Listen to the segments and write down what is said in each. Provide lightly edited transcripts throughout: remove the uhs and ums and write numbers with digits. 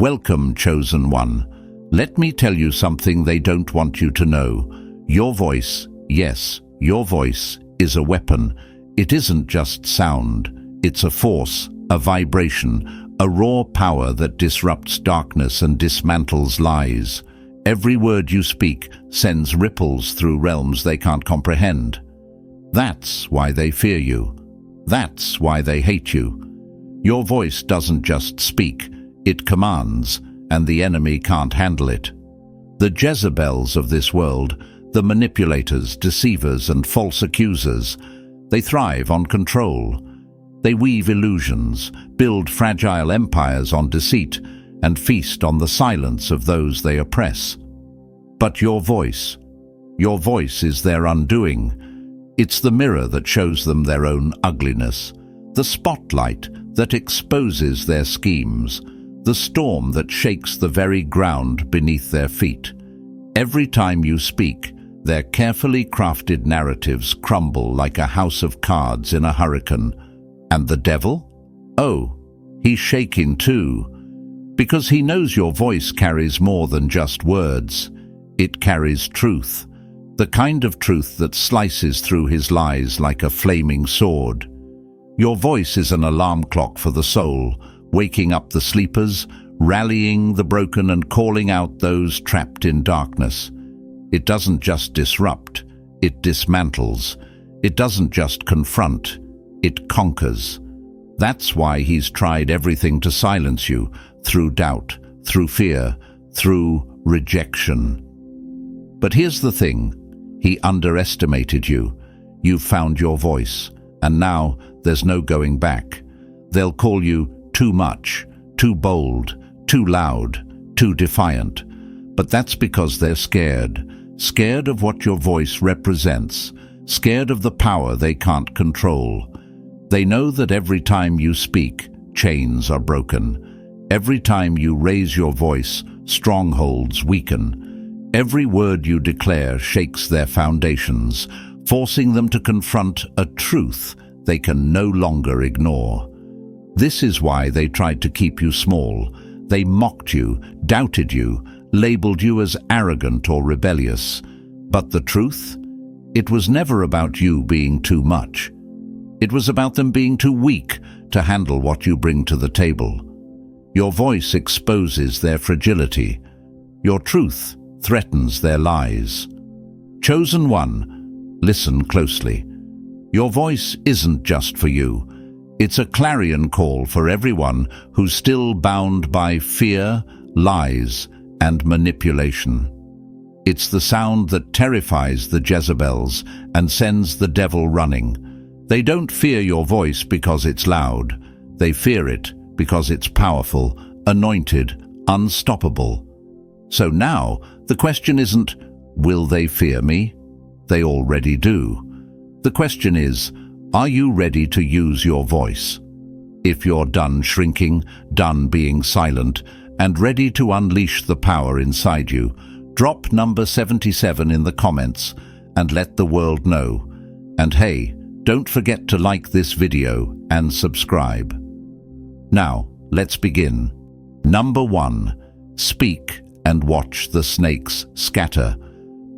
Welcome, chosen one. Let me tell you something they don't want you to know. Your voice, yes, your voice is a weapon. It isn't just sound. It's a force, a vibration, a raw power that disrupts darkness and dismantles lies. Every word you speak sends ripples through realms they can't comprehend. That's why they fear you. That's why they hate you. Your voice doesn't just speak, it commands, and the enemy can't handle it. The Jezebels of this world, the manipulators, deceivers, and false accusers, they thrive on control. They weave illusions, build fragile empires on deceit, and feast on the silence of those they oppress. But your voice is their undoing. It's the mirror that shows them their own ugliness, the spotlight that exposes their schemes, the storm that shakes the very ground beneath their feet. Every time you speak, their carefully crafted narratives crumble like a house of cards in a hurricane. And the devil? Oh, he's shaking too, because he knows your voice carries more than just words. It carries truth, the kind of truth that slices through his lies like a flaming sword. Your voice is an alarm clock for the soul, waking up the sleepers, rallying the broken and calling out those trapped in darkness. It doesn't just disrupt, it dismantles. It doesn't just confront, it conquers. That's why he's tried everything to silence you, through doubt, through fear, through rejection. But here's the thing, he underestimated you. You've found your voice, and now there's no going back. They'll call you too much, too bold, too loud, too defiant. But that's because they're scared. Scared of what your voice represents. Scared of the power they can't control. They know that every time you speak, chains are broken. Every time you raise your voice, strongholds weaken. Every word you declare shakes their foundations, forcing them to confront a truth they can no longer ignore. This is why they tried to keep you small. They mocked you, doubted you, labeled you as arrogant or rebellious. But the truth? It was never about you being too much. It was about them being too weak to handle what you bring to the table. Your voice exposes their fragility. Your truth threatens their lies. Chosen one, listen closely. Your voice isn't just for you. It's a clarion call for everyone who's still bound by fear, lies, and manipulation. It's the sound that terrifies the Jezebels and sends the devil running. They don't fear your voice because it's loud. They fear it because it's powerful, anointed, unstoppable. So now, the question isn't, will they fear me? They already do. The question is, are you ready to use your voice? If you're done shrinking, done being silent, and ready to unleash the power inside you, drop number 77 in the comments and let the world know. And hey, don't forget to like this video and subscribe. Now, let's begin. Number 1. Speak and watch the snakes scatter.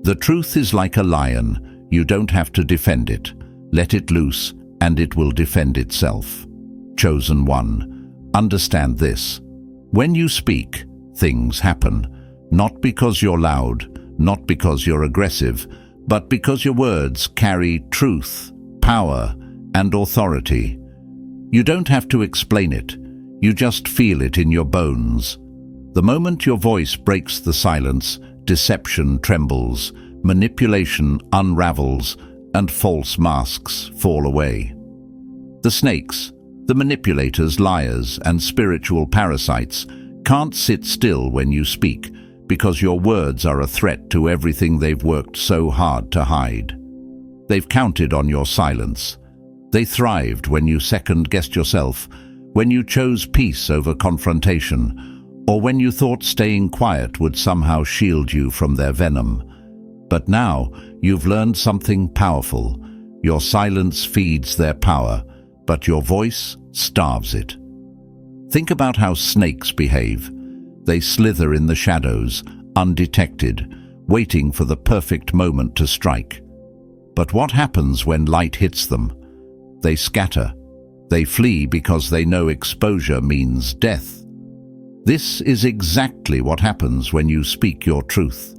The truth is like a lion. You don't have to defend it. Let it loose, and it will defend itself. Chosen one, understand this. When you speak, things happen. Not because you're loud, not because you're aggressive, but because your words carry truth, power, and authority. You don't have to explain it. You just feel it in your bones. The moment your voice breaks the silence, deception trembles, manipulation unravels, and false masks fall away. The snakes, the manipulators, liars, and spiritual parasites can't sit still when you speak, because your words are a threat to everything they've worked so hard to hide. They've counted on your silence. They thrived when you second-guessed yourself, when you chose peace over confrontation, or when you thought staying quiet would somehow shield you from their venom. But now, you've learned something powerful. Your silence feeds their power, but your voice starves it. Think about how snakes behave. They slither in the shadows, undetected, waiting for the perfect moment to strike. But what happens when light hits them? They scatter. They flee because they know exposure means death. This is exactly what happens when you speak your truth.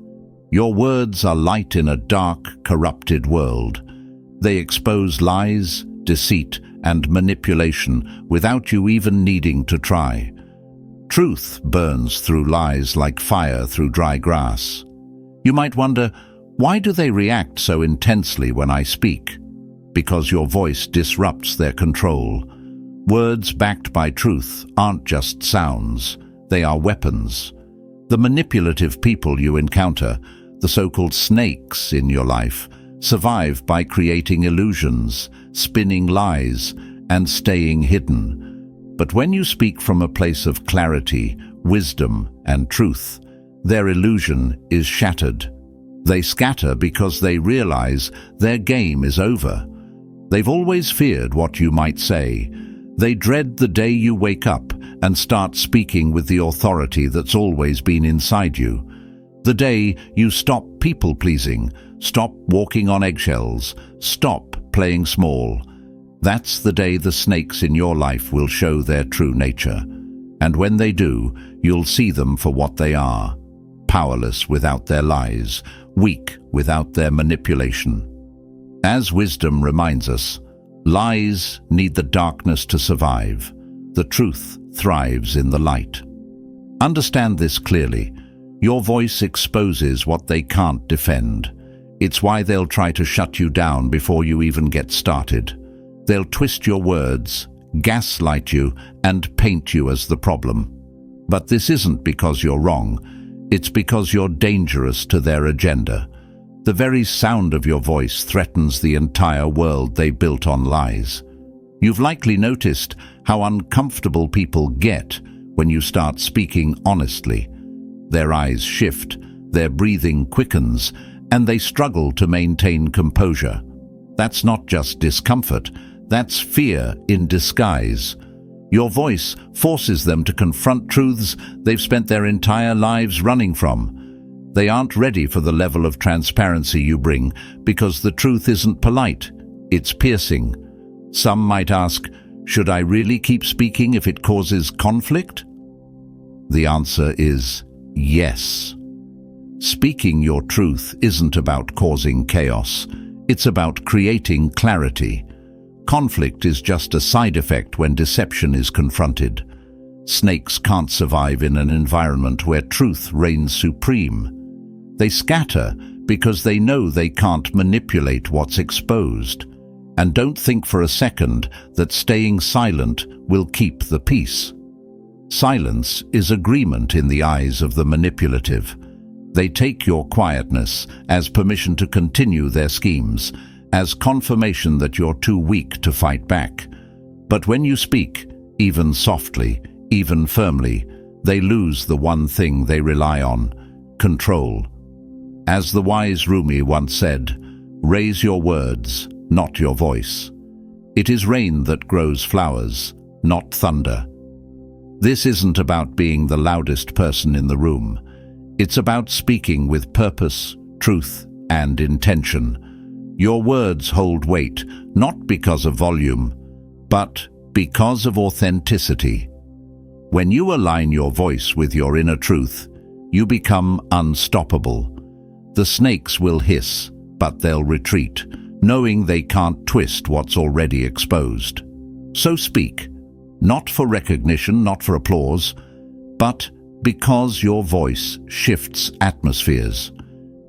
Your words are light in a dark, corrupted world. They expose lies, deceit, and manipulation without you even needing to try. Truth burns through lies like fire through dry grass. You might wonder, why do they react so intensely when I speak? Because your voice disrupts their control. Words backed by truth aren't just sounds, they are weapons. The manipulative people you encounter, the so-called snakes in your life, survive by creating illusions, spinning lies, and staying hidden. But when you speak from a place of clarity, wisdom, and truth, their illusion is shattered. They scatter because they realize their game is over. They've always feared what you might say. They dread the day you wake up and start speaking with the authority that's always been inside you. The day you stop people-pleasing, stop walking on eggshells, stop playing small. That's the day the snakes in your life will show their true nature. And when they do, you'll see them for what they are. Powerless without their lies, weak without their manipulation. As wisdom reminds us, lies need the darkness to survive. The truth thrives in the light. Understand this clearly. Your voice exposes what they can't defend. It's why they'll try to shut you down before you even get started. They'll twist your words, gaslight you, and paint you as the problem. But this isn't because you're wrong. It's because you're dangerous to their agenda. The very sound of your voice threatens the entire world they built on lies. You've likely noticed how uncomfortable people get when you start speaking honestly. Their eyes shift, their breathing quickens, and they struggle to maintain composure. That's not just discomfort, that's fear in disguise. Your voice forces them to confront truths they've spent their entire lives running from. They aren't ready for the level of transparency you bring because the truth isn't polite, it's piercing. Some might ask, should I really keep speaking if it causes conflict? The answer is yes. Speaking your truth isn't about causing chaos, it's about creating clarity. Conflict is just a side effect when deception is confronted. Snakes can't survive in an environment where truth reigns supreme. They scatter because they know they can't manipulate what's exposed. And don't think for a second that staying silent will keep the peace. Silence is agreement in the eyes of the manipulative. They take your quietness as permission to continue their schemes, as confirmation that you're too weak to fight back. But when you speak, even softly, even firmly, they lose the one thing they rely on: control. As the wise Rumi once said, raise your words, not your voice. It is rain that grows flowers, not thunder. This isn't about being the loudest person in the room. It's about speaking with purpose, truth, and intention. Your words hold weight, not because of volume, but because of authenticity. When you align your voice with your inner truth, you become unstoppable. The snakes will hiss, but they'll retreat, knowing they can't twist what's already exposed. So speak, not for recognition, not for applause, but because your voice shifts atmospheres.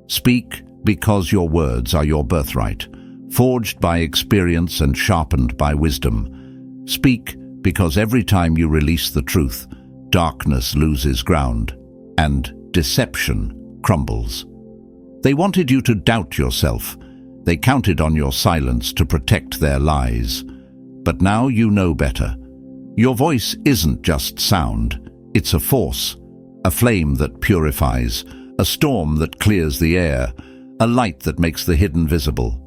Speak because your words are your birthright, forged by experience and sharpened by wisdom. Speak because every time you release the truth, darkness loses ground and deception crumbles. They wanted you to doubt yourself. They counted on your silence to protect their lies. But now you know better. Your voice isn't just sound, it's a force, a flame that purifies, a storm that clears the air, a light that makes the hidden visible.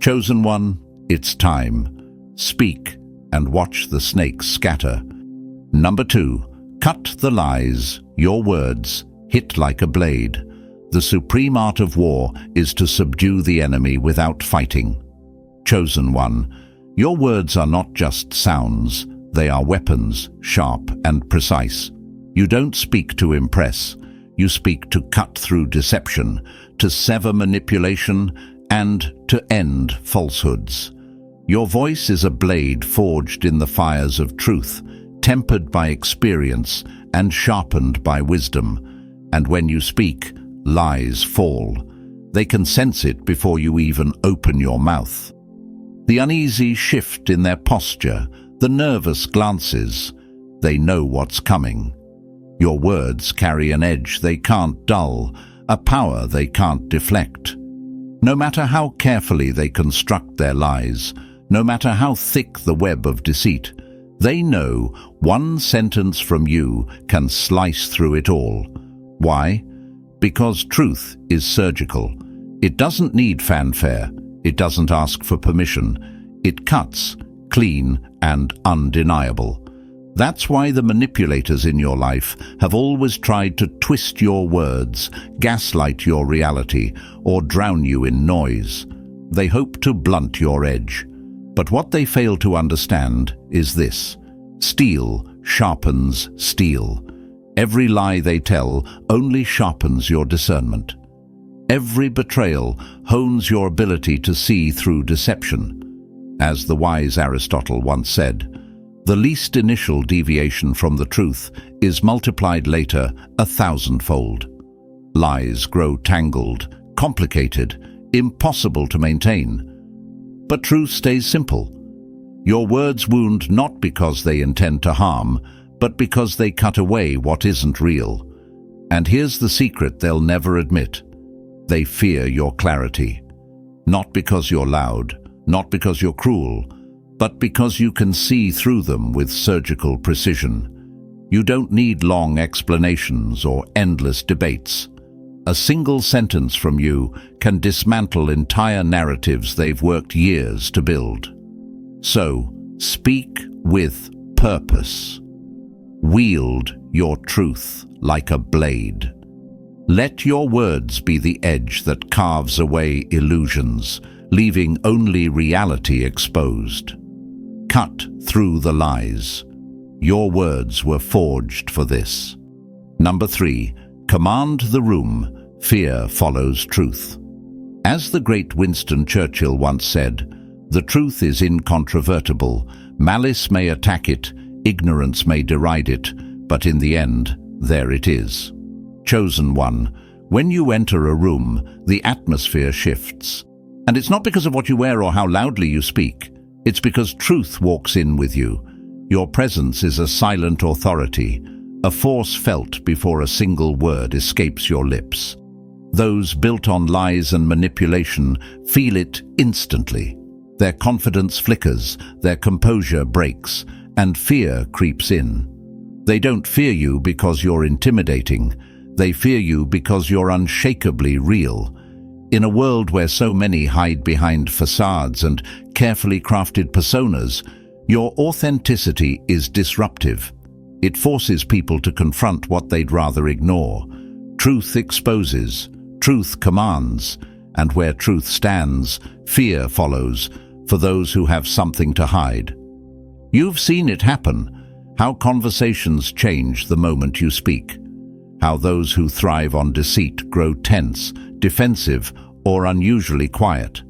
Chosen one, it's time. Speak and watch the snakes scatter. Number 2, Cut the lies, your words, hit like a blade. The supreme art of war is to subdue the enemy without fighting. Chosen one, your words are not just sounds, they are weapons, sharp and precise. You don't speak to impress, you speak to cut through deception, to sever manipulation, and to end falsehoods. Your voice is a blade forged in the fires of truth, tempered by experience and sharpened by wisdom. And when you speak, lies fall. They can sense it before you even open your mouth. The uneasy shift in their posture, the nervous glances, they know what's coming. Your words carry an edge they can't dull, a power they can't deflect. No matter how carefully they construct their lies, no matter how thick the web of deceit, they know one sentence from you can slice through it all. Why? Because truth is surgical. It doesn't need fanfare. It doesn't ask for permission. It cuts, clean and undeniable. That's why the manipulators in your life have always tried to twist your words, gaslight your reality, or drown you in noise. They hope to blunt your edge. But what they fail to understand is this: steel sharpens steel. Every lie they tell only sharpens your discernment. Every betrayal hones your ability to see through deception. As the wise Aristotle once said, the least initial deviation from the truth is multiplied later 1,000-fold. Lies grow tangled, complicated, impossible to maintain. But truth stays simple. Your words wound not because they intend to harm, but because they cut away what isn't real. And here's the secret they'll never admit. They fear your clarity. Not because you're loud, not because you're cruel, but because you can see through them with surgical precision. You don't need long explanations or endless debates. A single sentence from you can dismantle entire narratives they've worked years to build. So, speak with purpose. Wield your truth like a blade. Let your words be the edge that carves away illusions, leaving only reality exposed. Cut through the lies. Your words were forged for this. Number 3. Command the room. Fear follows truth. As the great Winston Churchill once said, the truth is incontrovertible. Malice may attack it, ignorance may deride it, but in the end, there it is. Chosen one, when you enter a room, the atmosphere shifts. And it's not because of what you wear or how loudly you speak. It's because truth walks in with you. Your presence is a silent authority, a force felt before a single word escapes your lips. Those built on lies and manipulation feel it instantly. Their confidence flickers, their composure breaks, and fear creeps in. They don't fear you because you're intimidating. They fear you because you're unshakably real. In a world where so many hide behind facades and carefully crafted personas, your authenticity is disruptive. It forces people to confront what they'd rather ignore. Truth exposes, truth commands, and where truth stands, fear follows for those who have something to hide. You've seen it happen, how conversations change the moment you speak, how those who thrive on deceit grow tense, defensive, or unusually quiet.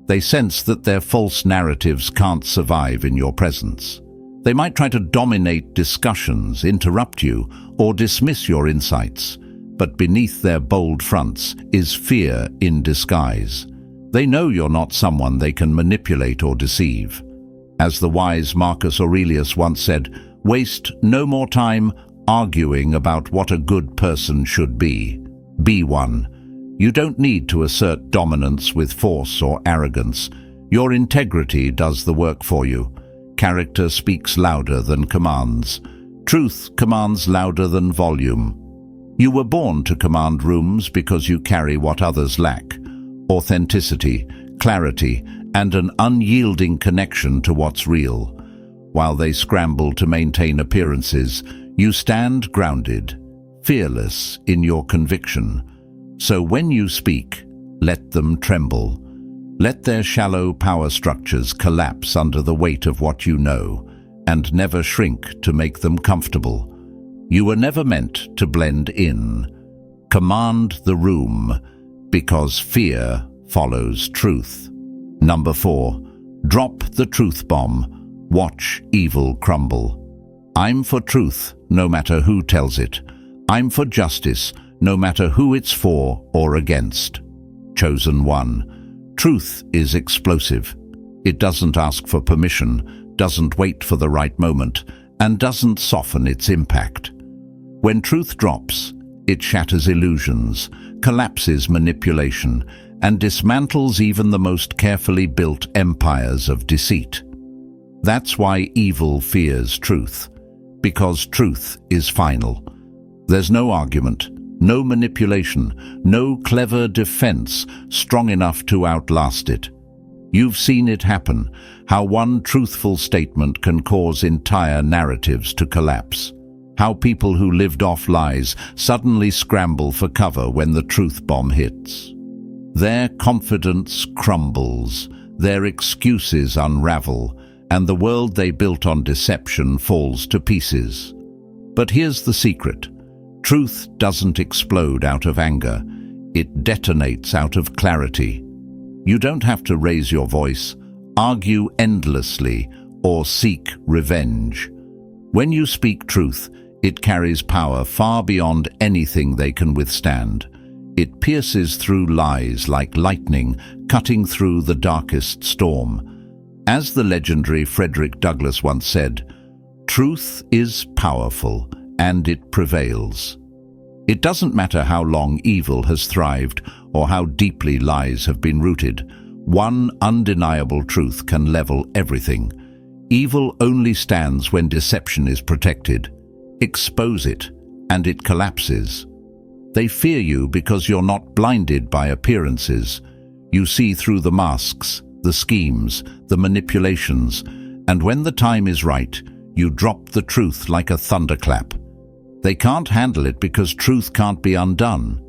They sense that their false narratives can't survive in your presence. They might try to dominate discussions, interrupt you, or dismiss your insights, but beneath their bold fronts is fear in disguise. They know you're not someone they can manipulate or deceive. As the wise Marcus Aurelius once said, waste no more time arguing about what a good person should be. Be one. You don't need to assert dominance with force or arrogance. Your integrity does the work for you. Character speaks louder than commands. Truth commands louder than volume. You were born to command rooms because you carry what others lack: authenticity, clarity, and an unyielding connection to what's real. While they scramble to maintain appearances, You stand grounded, fearless in your conviction. So when you speak, let them tremble. Let their shallow power structures collapse under the weight of what you know, and never shrink to make them comfortable. You were never meant to blend in. Command the room, because fear follows truth. Number 4. Drop the truth bomb. Watch evil crumble. I'm for truth, no matter who tells it. I'm for justice, no matter who it's for or against. Chosen one. Truth is explosive. It doesn't ask for permission, doesn't wait for the right moment, and doesn't soften its impact. When truth drops, it shatters illusions, collapses manipulation, and dismantles even the most carefully built empires of deceit. That's why evil fears truth, because truth is final. There's no argument, no manipulation, no clever defense strong enough to outlast it. You've seen it happen, how one truthful statement can cause entire narratives to collapse. How people who lived off lies suddenly scramble for cover when the truth bomb hits. Their confidence crumbles, their excuses unravel, and the world they built on deception falls to pieces. But here's the secret. Truth doesn't explode out of anger. It detonates out of clarity. You don't have to raise your voice, argue endlessly, or seek revenge. When you speak truth, it carries power far beyond anything they can withstand. It pierces through lies like lightning, cutting through the darkest storm. As the legendary Frederick Douglass once said, "Truth is powerful, and it prevails." It doesn't matter how long evil has thrived or how deeply lies have been rooted. One undeniable truth can level everything. Evil only stands when deception is protected. Expose it, and it collapses. They fear you because you're not blinded by appearances. You see through the masks, the schemes, the manipulations, and when the time is right, you drop the truth like a thunderclap. They can't handle it because truth can't be undone.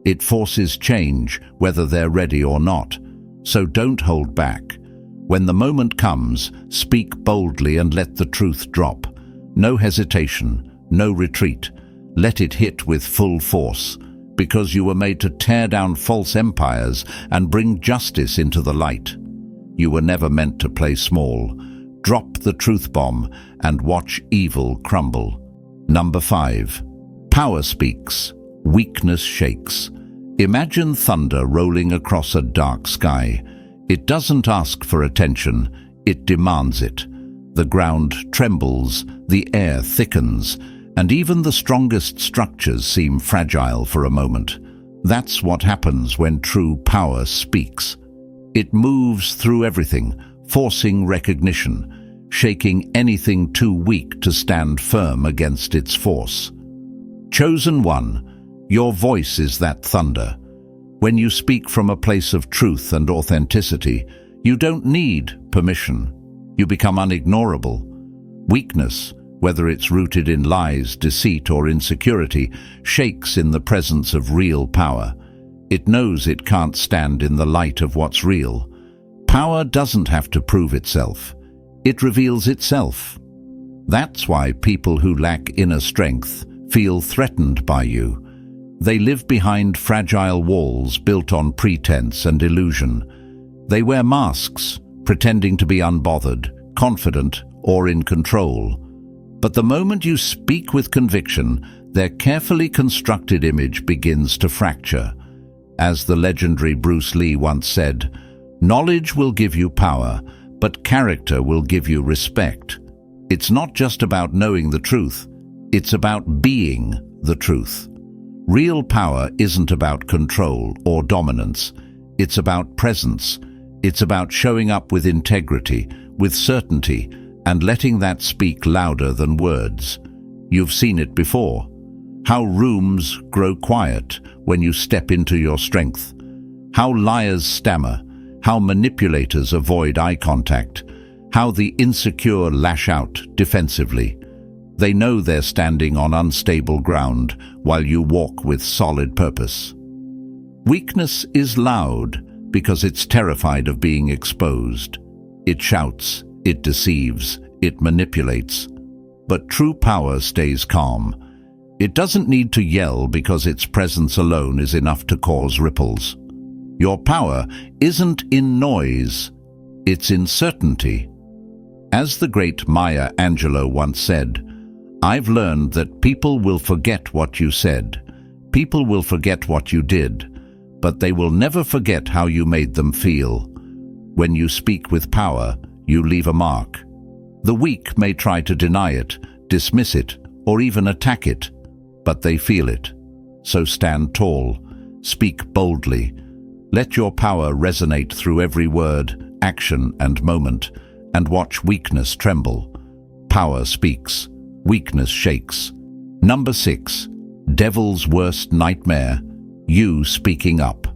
It forces change, whether they're ready or not. So don't hold back. When the moment comes, speak boldly and let the truth drop. No hesitation. No retreat. Let it hit with full force, because you were made to tear down false empires and bring justice into the light. You were never meant to play small. Drop the truth bomb and watch evil crumble. Number 5. Power speaks. Weakness shakes. Imagine thunder rolling across a dark sky. It doesn't ask for attention, it demands it. The ground trembles, the air thickens, and even the strongest structures seem fragile for a moment. That's what happens when true power speaks. It moves through everything, forcing recognition, shaking anything too weak to stand firm against its force. Chosen one, your voice is that thunder. When you speak from a place of truth and authenticity, you don't need permission. You become unignorable. Weakness, whether it's rooted in lies, deceit, or insecurity, shakes in the presence of real power. It knows it can't stand in the light of what's real. Power doesn't have to prove itself. It reveals itself. That's why people who lack inner strength feel threatened by you. They live behind fragile walls built on pretense and illusion. They wear masks, pretending to be unbothered, confident, or in control. But the moment you speak with conviction, their carefully constructed image begins to fracture. As the legendary Bruce Lee once said, "Knowledge will give you power, but character will give you respect." It's not just about knowing the truth, it's about being the truth. Real power isn't about control or dominance. It's about presence. It's about showing up with integrity, with certainty, and letting that speak louder than words. You've seen it before. How rooms grow quiet when you step into your strength. How liars stammer. How manipulators avoid eye contact. How the insecure lash out defensively. They know they're standing on unstable ground while you walk with solid purpose. Weakness is loud because it's terrified of being exposed. It shouts, it deceives, it manipulates. But true power stays calm. It doesn't need to yell because its presence alone is enough to cause ripples. Your power isn't in noise, it's in certainty. As the great Maya Angelou once said, "I've learned that people will forget what you said, people will forget what you did, but they will never forget how you made them feel. When you speak with power, you leave a mark. The weak may try to deny it, dismiss it, or even attack it, but they feel it. So stand tall, speak boldly. Let your power resonate through every word, action, and moment, and watch weakness tremble. Power speaks, weakness shakes." Number 6. Devil's worst nightmare: you speaking up.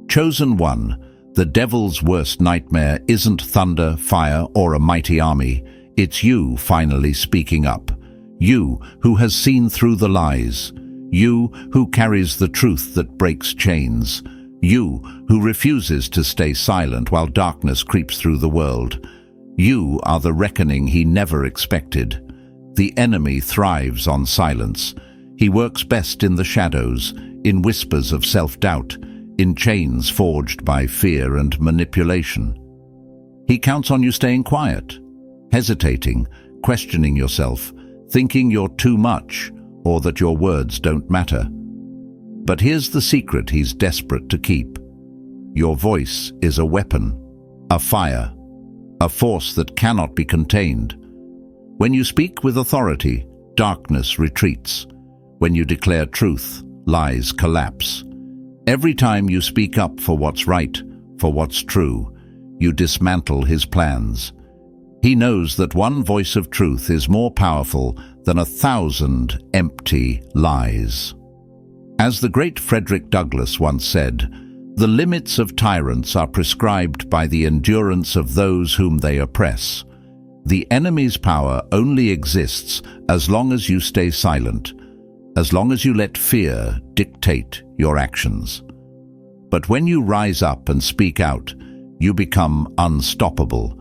Chosen one, the devil's worst nightmare isn't thunder, fire, or a mighty army. It's you finally speaking up. You who has seen through the lies. You who carries the truth that breaks chains. You who refuses to stay silent while darkness creeps through the world. You are the reckoning he never expected. The enemy thrives on silence. He works best in the shadows, in whispers of self-doubt, in chains forged by fear and manipulation. He counts on you staying quiet, hesitating, questioning yourself, thinking you're too much or that your words don't matter. But here's the secret he's desperate to keep. Your voice is a weapon, a fire, a force that cannot be contained. When you speak with authority, darkness retreats. When you declare truth, lies collapse. Every time you speak up for what's right, for what's true, you dismantle his plans. He knows that one voice of truth is more powerful than 1,000 empty lies. As the great Frederick Douglass once said, "The limits of tyrants are prescribed by the endurance of those whom they oppress. The enemy's power only exists as long as you stay silent, as long as you let fear dictate your actions. But when you rise up and speak out, you become unstoppable."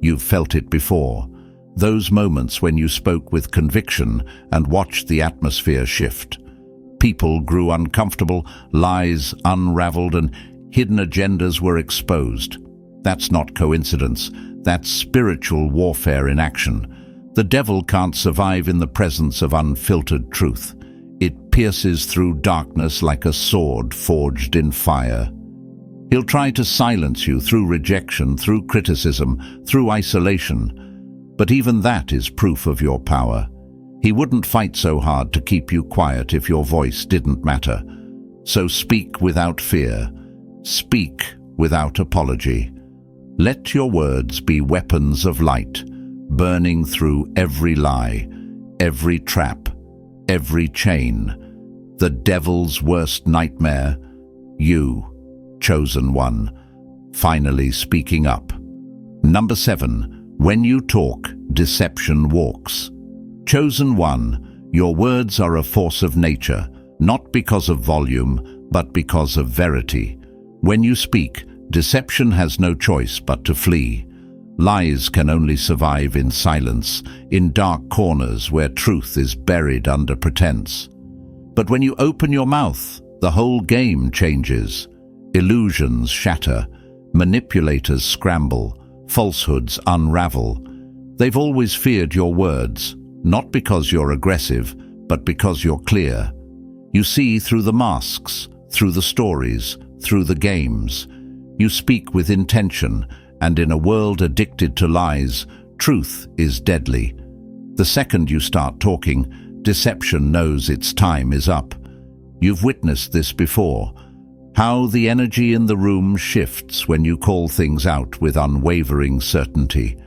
You've felt it before. Those moments when you spoke with conviction and watched the atmosphere shift. People grew uncomfortable, lies unraveled, and hidden agendas were exposed. That's not coincidence. That's spiritual warfare in action. The devil can't survive in the presence of unfiltered truth. It pierces through darkness like a sword forged in fire. He'll try to silence you through rejection, through criticism, through isolation. But even that is proof of your power. He wouldn't fight so hard to keep you quiet if your voice didn't matter. So speak without fear. Speak without apology. Let your words be weapons of light, burning through every lie, every trap, every chain. The devil's worst nightmare: you, chosen one, finally speaking up. Number 7. When you talk, deception walks. Chosen one, your words are a force of nature, not because of volume, but because of verity. When you speak, deception has no choice but to flee. Lies can only survive in silence, in dark corners where truth is buried under pretense. But when you open your mouth, the whole game changes. Illusions shatter, manipulators scramble, falsehoods unravel. They've always feared your words, not because you're aggressive, but because you're clear. You see through the masks, through the stories, through the games. You speak with intention, and in a world addicted to lies, truth is deadly. The second you start talking, deception knows its time is up. You've witnessed this before. How the energy in the room shifts when you call things out with unwavering certainty.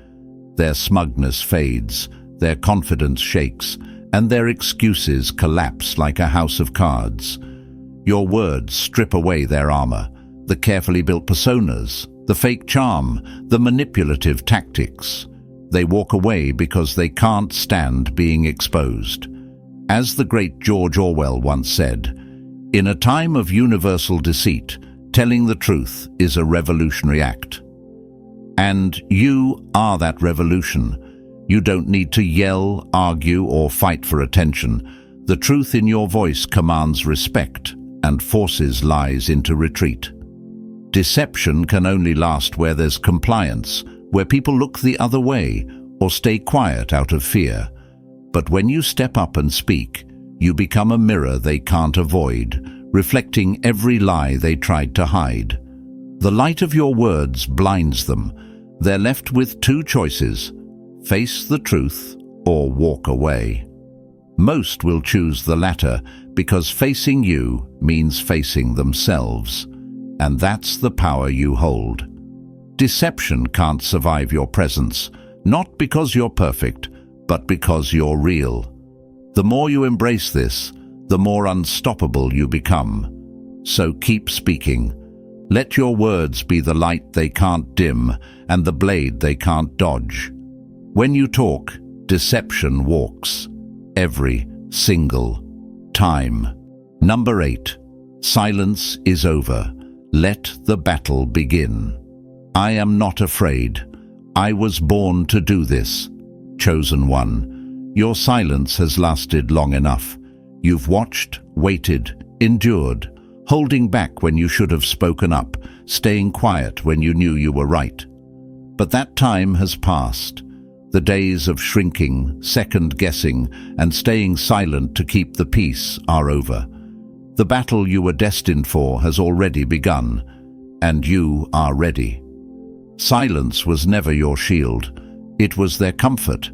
Their smugness fades, their confidence shakes, and their excuses collapse like a house of cards. Your words strip away their armor, the carefully built personas, the fake charm, the manipulative tactics. They walk away because they can't stand being exposed. As the great George Orwell once said, "In a time of universal deceit, telling the truth is a revolutionary act." And you are that revolution. You don't need to yell, argue, or fight for attention. The truth in your voice commands respect and forces lies into retreat. Deception can only last where there's compliance, where people look the other way or stay quiet out of fear. But when you step up and speak, you become a mirror they can't avoid, reflecting every lie they tried to hide. The light of your words blinds them. They're left with two choices: face the truth or walk away. Most will choose the latter because facing you means facing themselves. And that's the power you hold. Deception can't survive your presence, not because you're perfect, but because you're real. The more you embrace this, the more unstoppable you become. So keep speaking. Let your words be the light they can't dim and the blade they can't dodge. When you talk, deception walks. Every single time. Number 8. Silence is over. Let the battle begin. I am not afraid. I was born to do this. Chosen one. Your silence has lasted long enough. You've watched, waited, endured, holding back when you should have spoken up, staying quiet when you knew you were right. But that time has passed. The days of shrinking, second-guessing, and staying silent to keep the peace are over. The battle you were destined for has already begun, and you are ready. Silence was never your shield. It was their comfort.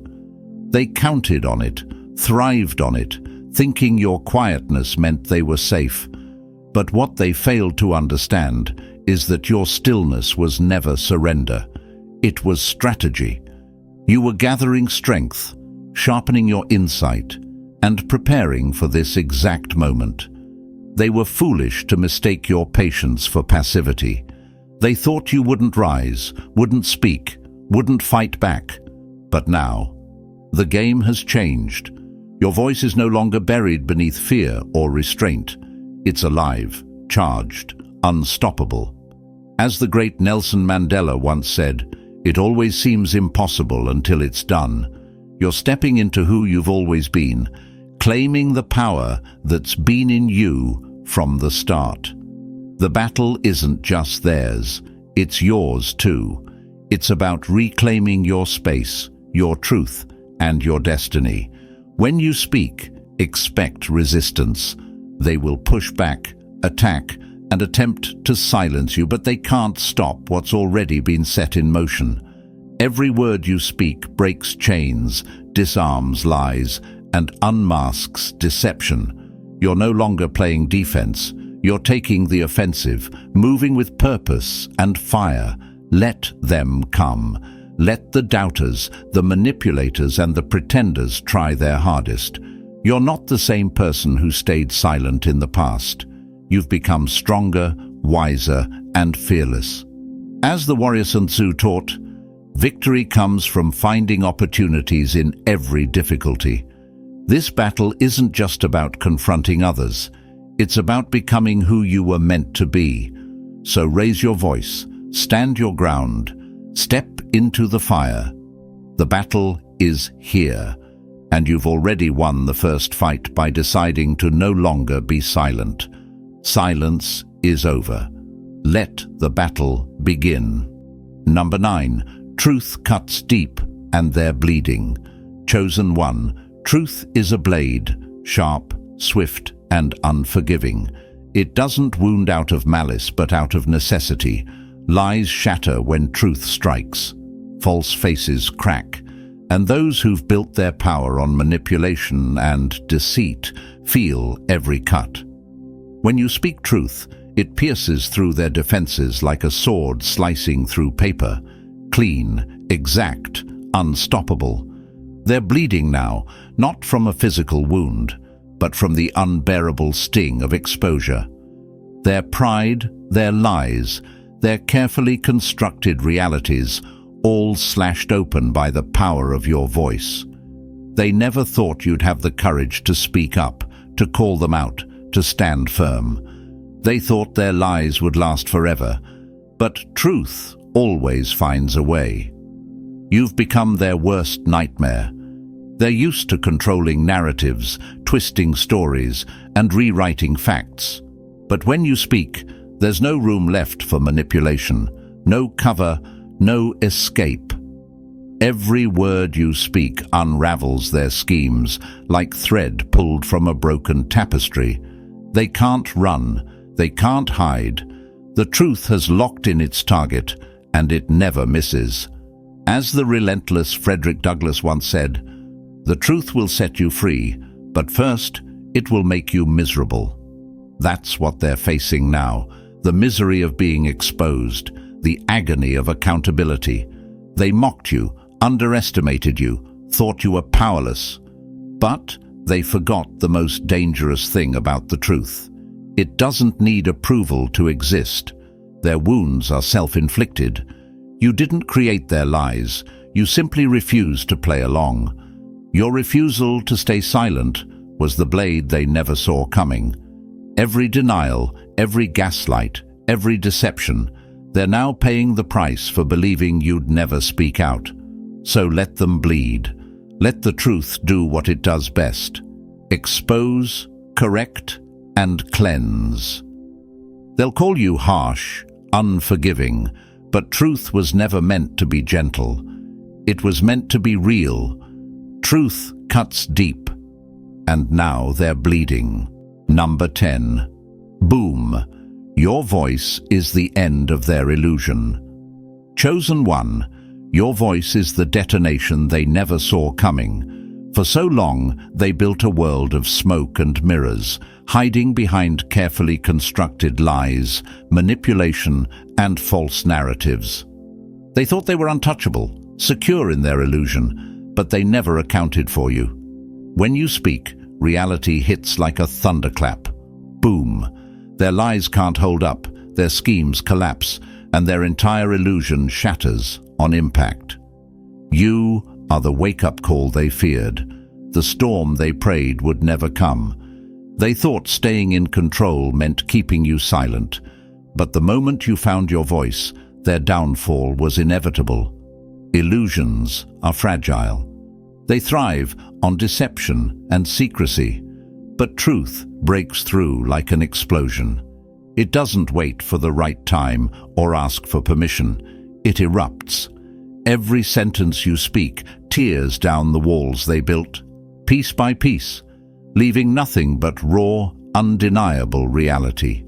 They counted on it, thrived on it, thinking your quietness meant they were safe. But what they failed to understand is that your stillness was never surrender. It was strategy. You were gathering strength, sharpening your insight, and preparing for this exact moment. They were foolish to mistake your patience for passivity. They thought you wouldn't rise, wouldn't speak, wouldn't fight back. But now, the game has changed. Your voice is no longer buried beneath fear or restraint. It's alive, charged, unstoppable. As the great Nelson Mandela once said, "It always seems impossible until it's done." You're stepping into who you've always been, claiming the power that's been in you from the start. The battle isn't just theirs, it's yours too. It's about reclaiming your space, your truth, and your destiny. When you speak, expect resistance. They will push back, attack, and attempt to silence you, but they can't stop what's already been set in motion. Every word you speak breaks chains, disarms lies, and unmasks deception. You're no longer playing defense. You're taking the offensive, moving with purpose and fire. Let them come. Let the doubters, the manipulators, and the pretenders try their hardest. You're not the same person who stayed silent in the past. You've become stronger, wiser, and fearless. As the warrior Sun Tzu taught, victory comes from finding opportunities in every difficulty. This battle isn't just about confronting others. It's about becoming who you were meant to be. So raise your voice, stand your ground, step into the fire. The battle is here, and you've already won the first fight by deciding to no longer be silent. Silence is over. Let the battle begin. Number 9. Truth cuts deep, and they're bleeding. Chosen one. Truth is a blade, sharp, swift, and unforgiving. It doesn't wound out of malice, but out of necessity. Lies shatter when truth strikes. False faces crack. And those who've built their power on manipulation and deceit feel every cut. When you speak truth, it pierces through their defenses like a sword slicing through paper. Clean, exact, unstoppable. They're bleeding now, not from a physical wound, but from the unbearable sting of exposure. Their pride, their lies, their carefully constructed realities, all slashed open by the power of your voice. They never thought you'd have the courage to speak up, to call them out, to stand firm. They thought their lies would last forever, but truth always finds a way. You've become their worst nightmare. They're used to controlling narratives, twisting stories, and rewriting facts. But when you speak, there's no room left for manipulation, no cover, no escape. Every word you speak unravels their schemes like thread pulled from a broken tapestry. They can't run, they can't hide. The truth has locked in its target, and it never misses. As the relentless Frederick Douglass once said, "The truth will set you free, but first it will make you miserable." That's what they're facing now, the misery of being exposed, the agony of accountability. They mocked you, underestimated you, thought you were powerless. But they forgot the most dangerous thing about the truth. It doesn't need approval to exist. Their wounds are self-inflicted. You didn't create their lies, you simply refused to play along. Your refusal to stay silent was the blade they never saw coming. Every denial, every gaslight, every deception, they're now paying the price for believing you'd never speak out. So let them bleed. Let the truth do what it does best. Expose, correct, and cleanse. They'll call you harsh, unforgiving, but truth was never meant to be gentle. It was meant to be real. Truth cuts deep. And now they're bleeding. Number 10. Boom. Your voice is the end of their illusion. Chosen one, your voice is the detonation they never saw coming. For so long, they built a world of smoke and mirrors, hiding behind carefully constructed lies, manipulation, and false narratives. They thought they were untouchable, secure in their illusion, but they never accounted for you. When you speak, reality hits like a thunderclap. Boom. Their lies can't hold up, their schemes collapse, and their entire illusion shatters on impact. You are the wake-up call they feared, the storm they prayed would never come. They thought staying in control meant keeping you silent, but the moment you found your voice, their downfall was inevitable. Illusions are fragile. They thrive on deception and secrecy, but truth breaks through like an explosion. It doesn't wait for the right time or ask for permission. It erupts. Every sentence you speak tears down the walls they built, piece by piece, leaving nothing but raw, undeniable reality.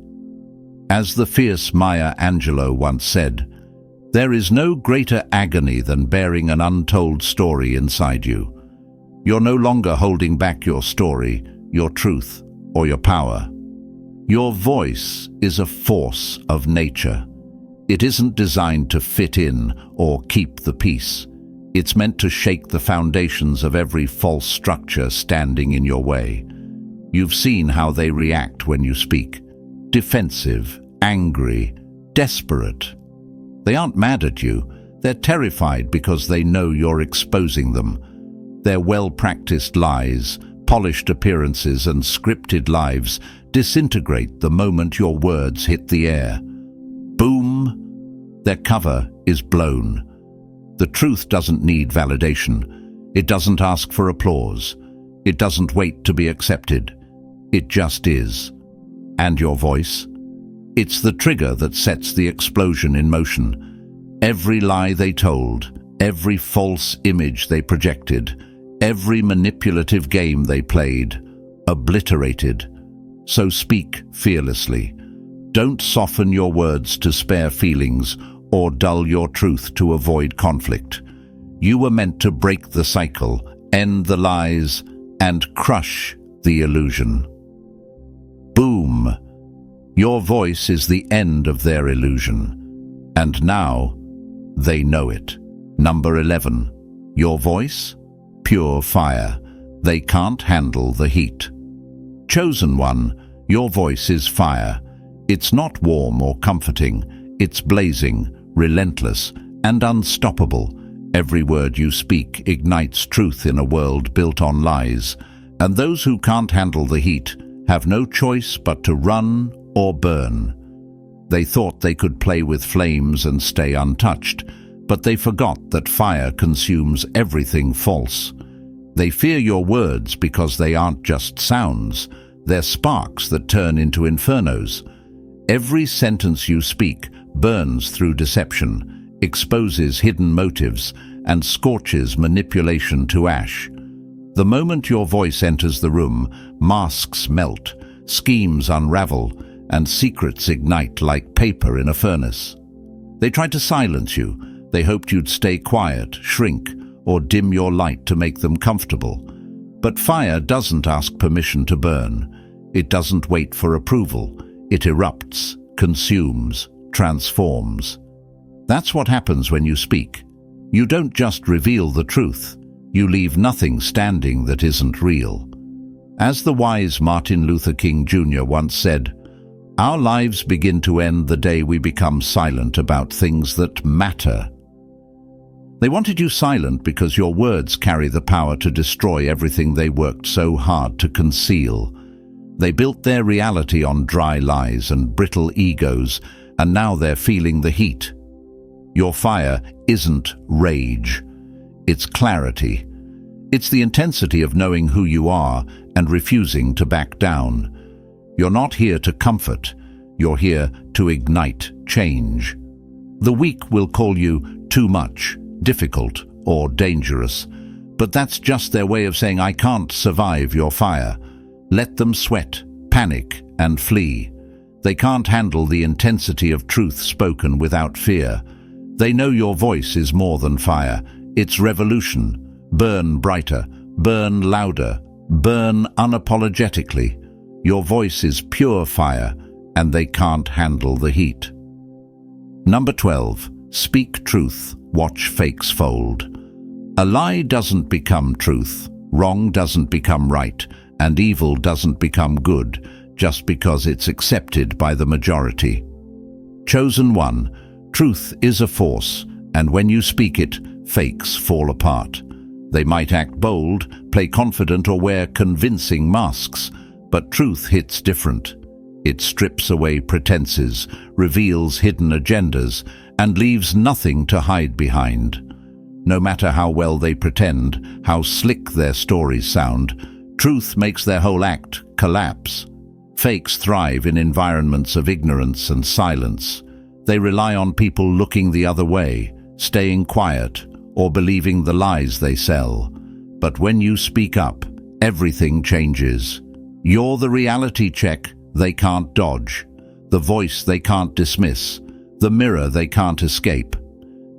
As the fierce Maya Angelou once said, "There is no greater agony than bearing an untold story inside you." You're no longer holding back your story, your truth, or your power. Your voice is a force of nature. It isn't designed to fit in or keep the peace. It's meant to shake the foundations of every false structure standing in your way. You've seen how they react when you speak. Defensive, angry, desperate. They aren't mad at you. They're terrified because they know you're exposing them. Their well-practiced lies, polished appearances, and scripted lives disintegrate the moment your words hit the air. Boom! Their cover is blown. The truth doesn't need validation. It doesn't ask for applause. It doesn't wait to be accepted. It just is. And your voice? It's the trigger that sets the explosion in motion. Every lie they told, every false image they projected, every manipulative game they played, obliterated. So speak fearlessly. Don't soften your words to spare feelings or dull your truth to avoid conflict. You were meant to break the cycle, end the lies, and crush the illusion. Boom! Your voice is the end of their illusion. And now, they know it. Number 11. Your voice? Pure fire. They can't handle the heat. Chosen one, your voice is fire. It's not warm or comforting. It's blazing, relentless, and unstoppable. Every word you speak ignites truth in a world built on lies, and those who can't handle the heat have no choice but to run or burn. They thought they could play with flames and stay untouched, but they forgot that fire consumes everything false. They fear your words because they aren't just sounds, they're sparks that turn into infernos. Every sentence you speak burns through deception, exposes hidden motives, and scorches manipulation to ash. The moment your voice enters the room, masks melt, schemes unravel, and secrets ignite like paper in a furnace. They tried to silence you. They hoped you'd stay quiet, shrink, or dim your light to make them comfortable. But fire doesn't ask permission to burn. It doesn't wait for approval. It erupts, consumes, transforms. That's what happens when you speak. You don't just reveal the truth. You leave nothing standing that isn't real. As the wise Martin Luther King Jr. once said, "Our lives begin to end the day we become silent about things that matter." They wanted you silent because your words carry the power to destroy everything they worked so hard to conceal. They built their reality on dry lies and brittle egos, and now they're feeling the heat. Your fire isn't rage. It's clarity. It's the intensity of knowing who you are and refusing to back down. You're not here to comfort. You're here to ignite change. The weak will call you too much, difficult, or dangerous. But that's just their way of saying, "I can't survive your fire." Let them sweat, panic, and flee. They can't handle the intensity of truth spoken without fear. They know your voice is more than fire. It's revolution. Burn brighter, burn louder, burn unapologetically. Your voice is pure fire, and they can't handle the heat. Number 12. Speak truth, watch fakes fold. A lie doesn't become truth, wrong doesn't become right, and evil doesn't become good just because it's accepted by the majority. Chosen one, truth is a force, and when you speak it, fakes fall apart. They might act bold, play confident, or wear convincing masks, but truth hits different. It strips away pretenses, reveals hidden agendas, and leaves nothing to hide behind. No matter how well they pretend, how slick their stories sound, truth makes their whole act collapse. Fakes thrive in environments of ignorance and silence. They rely on people looking the other way, staying quiet, or believing the lies they sell. But when you speak up, everything changes. You're the reality check they can't dodge, the voice they can't dismiss, the mirror they can't escape.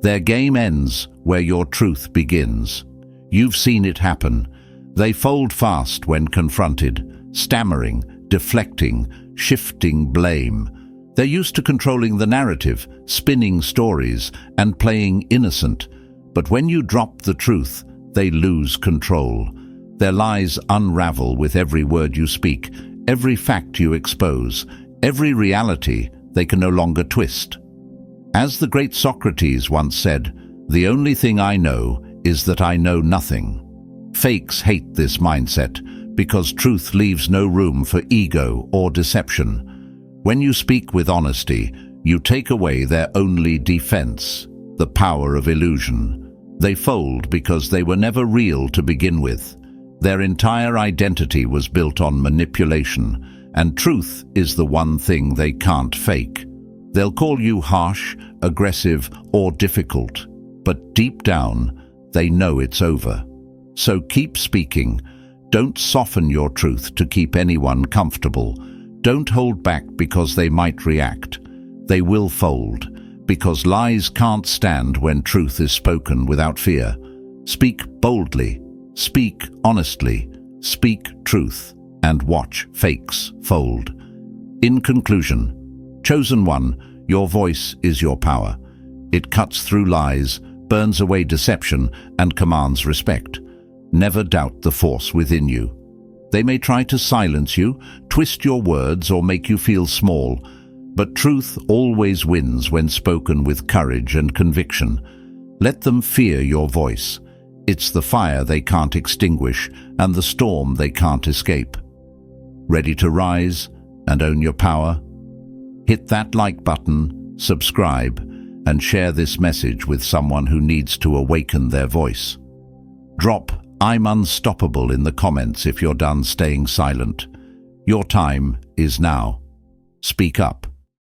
Their game ends where your truth begins. You've seen it happen. They fold fast when confronted, stammering, deflecting, shifting blame. They're used to controlling the narrative, spinning stories, and playing innocent. But when you drop the truth, they lose control. Their lies unravel with every word you speak, every fact you expose, every reality they can no longer twist. As the great Socrates once said, "The only thing I know is that I know nothing." Fakes hate this mindset because truth leaves no room for ego or deception. When you speak with honesty, you take away their only defense, the power of illusion. They fold because they were never real to begin with. Their entire identity was built on manipulation, and truth is the one thing they can't fake. They'll call you harsh, aggressive, or difficult, but deep down, they know it's over. So keep speaking. Don't soften your truth to keep anyone comfortable. Don't hold back because they might react. They will fold, because lies can't stand when truth is spoken without fear. Speak boldly, speak honestly, speak truth, and watch fakes fold. In conclusion, chosen one, your voice is your power. It cuts through lies, burns away deception, and commands respect. Never doubt the force within you. They may try to silence you, twist your words, or make you feel small, but truth always wins when spoken with courage and conviction. Let them fear your voice. It's the fire they can't extinguish and the storm they can't escape. Ready to rise and own your power? Hit that like button, subscribe, and share this message with someone who needs to awaken their voice. Drop "I'm unstoppable" in the comments if you're done staying silent. Your time is now. Speak up.